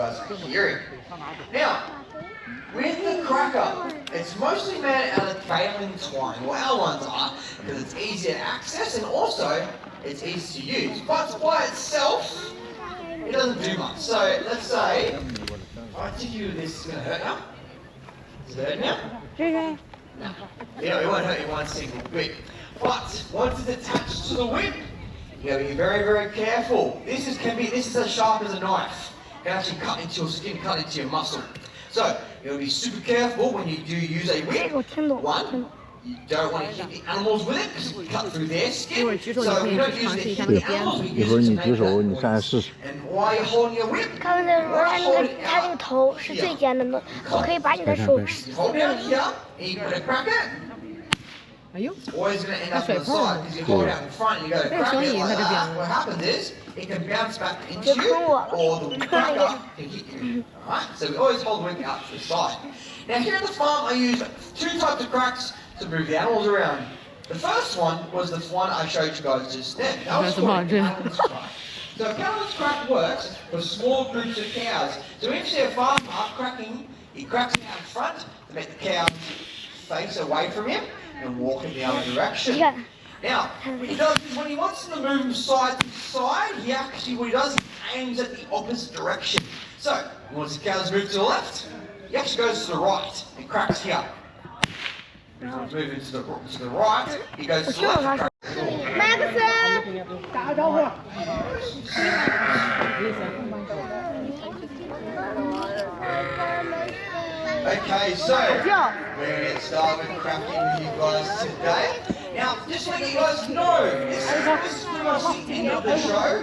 guys can hear it. Now, with the cracker, it's mostly made out of baling twine. Well, our ones are, because it's easier to access and also it's easy to use. But by itself, it doesn't do much. So let's say, I think this is going to hurt now. Does it hurt now? No. It won't hurt you one single bit. But once it's attached to the whip, you got to be very, very careful. This is as sharp as a knife. It can actually cut into your skin, cut into your muscle. So you got to be super careful when you do use a whip. One, you don't want to hit the animals with it because it will cut through their skin. So we don't use it to hit the animals, we use it to make noise. And while you're holding your whip, hold it out. Hold it out here, and you put a cracker. Always going to end up on the side because you hold it out in front and you go to crack it like that. What happens is it can bounce back into you or the cracker can hit you. Alright, so we always hold the whip out to the side. Now here at the farm I use two types of cracks to move the animals around. The first one was the one I showed you guys just then. That was called a cattleman's crack. So a cattleman's crack works for small groups of cows. So if you see a farmer cracking, he cracks it out in front to make the cows face away from him and walk in the other direction. Now, what he does is when he wants them to move from side to side, what he does, he aims at the opposite direction. So, he wants the cows to move to the left, he actually goes to the right and cracks here. If he wants to move into the right, he goes to the left. Okay, so we're going to get started with cracking with you guys today. Now, just to let you guys know, this is pretty much the end of the show.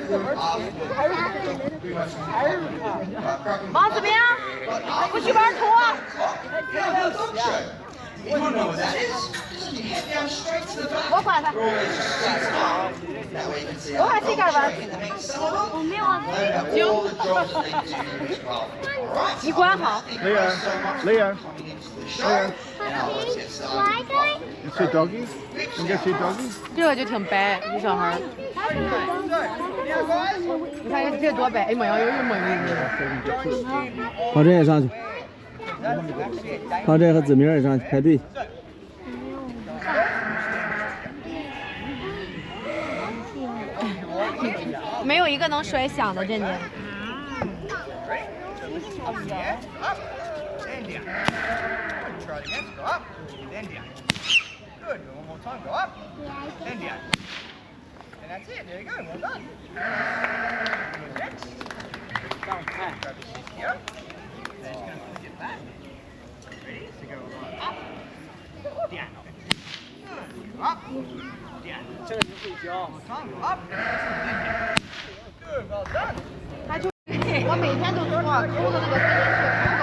If you want to know what that is, just you head down straight to the back. We're always just seats up. That way you can see our dogs straight in the mix. Some of them learn about all the jobs that they do as well. Alright, thank you guys so much for coming into the show. And now let's get started. You see doggies? You get see doggies? 这个就挺白，这小孩。你看这多白，哎，没有一模一样。跑这也上去。跑这和子明也上去排队。没有一个能甩响的，真的。Good. One more time. Go up. Then down. And that's it. There you go. Well done. Next. Grab your stick here. Then just going to push it back. Ready? So go up. Down. Good. Go up. Down. One more time. Go up. Then down. Good. Well done. 我每天都说抠的那个3天去抠。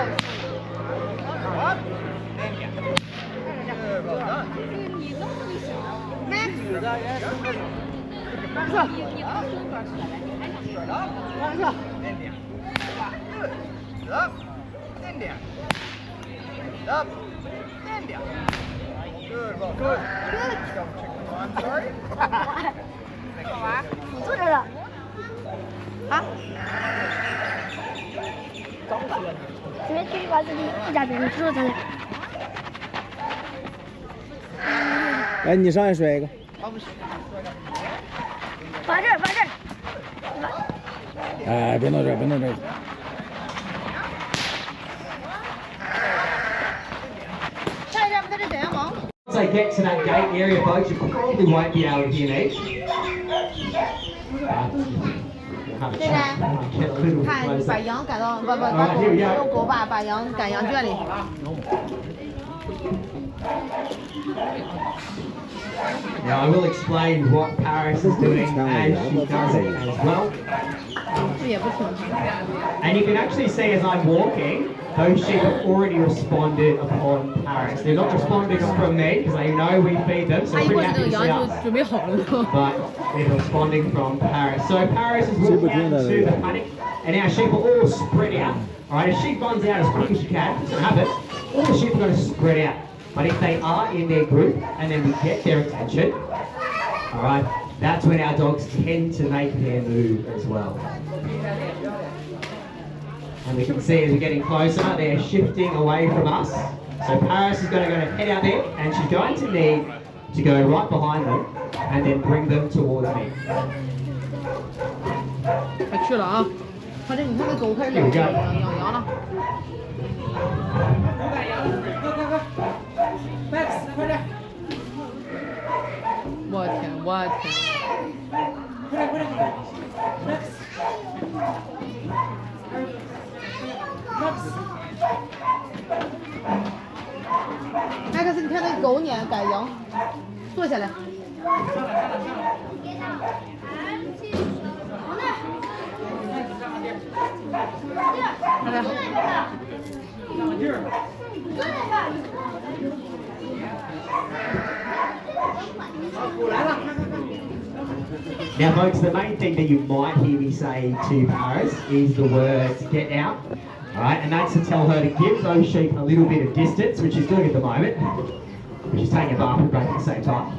Go up. Then down. Good. Well done. Straight up, then down. Good. Up, then down. Up, then down. Good, well good. Just double check the time, sorry. 坐着了。啊？这边继续把自己一家人住着来。来，你上去甩一个。放这儿，放这儿。哎，别弄这儿，别弄这儿。 Once they get to that gate area, folks, you probably won't be able to hear me. Have a chat. Get a little bit 看， closer. 把羊赶到，不，用狗把羊赶羊圈里。 Now I will explain what Paris is doing as she does it as well. And you can actually see as I'm walking, those sheep have already responded upon Paris. They're not responding from me because they know we feed them, so pretty happy to see us. But they're responding from Paris. So Paris is walking out into the paddock, and our sheep are all spread out. Alright, if sheep runs out as quick as she can, it's going to happen, all the sheep are going to spread out. But if they are in their group and then we get their attention, alright, that's when our dogs tend to make their move as well. And we can see as we're getting closer, they're shifting away from us. So Paris is going to head out there, and she's going to need to go right behind them and then bring them towards me. 快去了啊！快点，你看那狗开始咬羊了。我天，我天！麦克斯，你看那狗撵赶羊，坐下来。Now folks, the main thing that you might hear me say to Paris is the words get out. Alright, and that's to tell her to give those sheep a little bit of distance, which she's doing at the moment. She's taking a bath and break at the same time.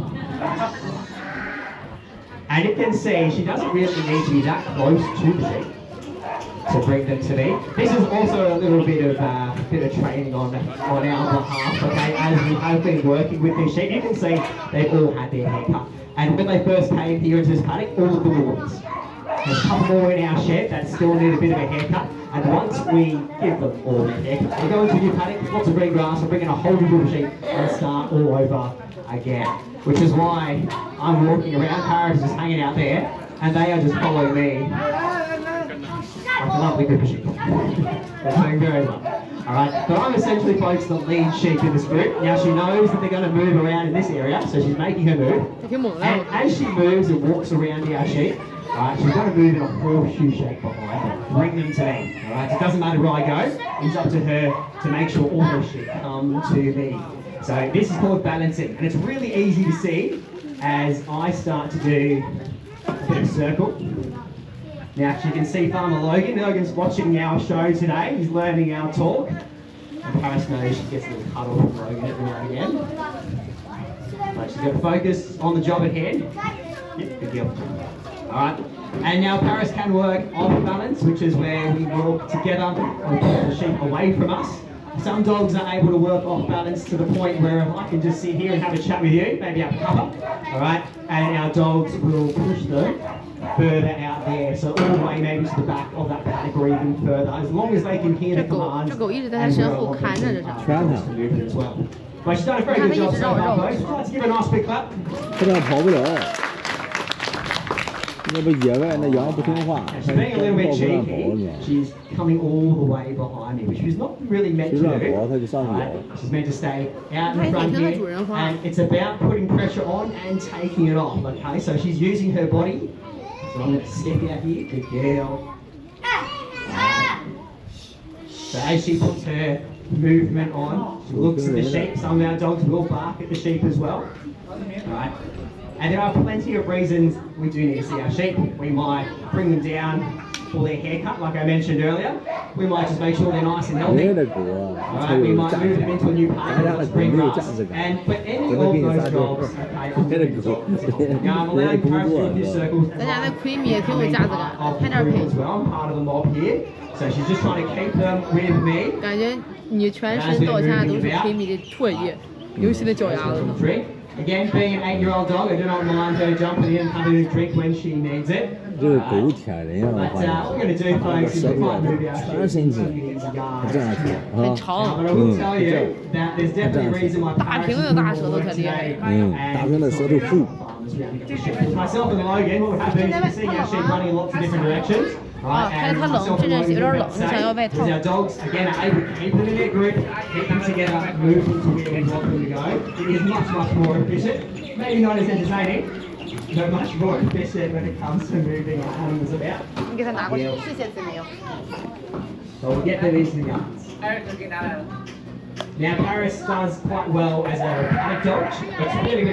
And you can see she doesn't really need to be that close to the sheep to bring them to me. This is also a little bit of training on our behalf, okay, as we have been working with these sheep. You can see they've all had their hair cut. And when they first came here into this paddock, all of them were ones. There's a couple more in our shed that still need a bit of a haircut. And once we give them all their haircut, we go into a new paddock, lots of green grass, we're bringing a whole new group of sheep and start all over again. Which is why I'm walking around, Paris is hanging out there, and they are just following me. Like a lovely group of sheep. They're doing very well. Alright, but I'm essentially folks the lead sheep in this group. Now she knows that they're going to move around in this area, so she's making her move. And as she moves and walks around our sheep, alright, she's going to move in a horseshoe shape behind them. Bring them to me. Alright, it doesn't matter where I go, it's up to her to make sure all the sheep come to me. So this is called balancing, and it's really easy to see as I start to do a bit of circle. Now as you can see Farmer Logan's watching our show today, he's learning our talk. And Paris knows she gets a little cuddle from Logan every now and again. But she's got to focus on the job at hand. Yep, good deal. Alright, and now Paris can work off balance, which is where we walk together and pull the sheep away from us. Some dogs are able to work off balance to the point where I can just sit here and have a chat with you, maybe have a cuppa, alright? And our dogs will push them further out there, so all the way maybe to the back of that paddock or even further, as long as they can hear the commands and we're able to move it as well. But she's done a very good job so far, folks. Let's give her a nice big clap. 这样跑不了。那不野外那羊不听话， She's being a little bit cheeky. She's coming all the way behind me, which she's not really meant to do. She's meant to stay out in front here, and it's about putting pressure on and taking it off. Okay, so she's using her body. So I'm going to step out here. Good girl. So as she puts her movement on, she looks at the sheep. Some of our dogs will bark at the sheep as well. Alright. And there are plenty of reasons we do need to see our sheep. We might bring them down for their haircut, like I mentioned earlier. We might just make sure they're nice and healthy. Alright, we might move them into a new paddock with green grass. And for any of those jobs, okay, I'm doing the job. Now I'm allowing Paris to do a few circles. I'm part of the mob here. So she's just trying to keep them with me. 感觉你全身到现在都是推米的唾液，尤其那脚丫子。 Again, being an 8-year-old dog, I do not mind her jumping in and having a drink when she needs it. But what we're going to do, folks, is we might move our sheep into the yard. But I will tell you that there's definitely a reason why Paris is today. Myself and Logan, what we have been is seeing our sheep running in lots of different directions. Right, and myself and Logan, as our dogs, again, are able to keep them in their group, keep them together, move them to where we want them to go. It is much, much more efficient. Maybe not as entertaining, but much more efficient when it comes to moving our animals about. So we'll get them into the yards. Now Paris does quite well as a paddock dog. It's really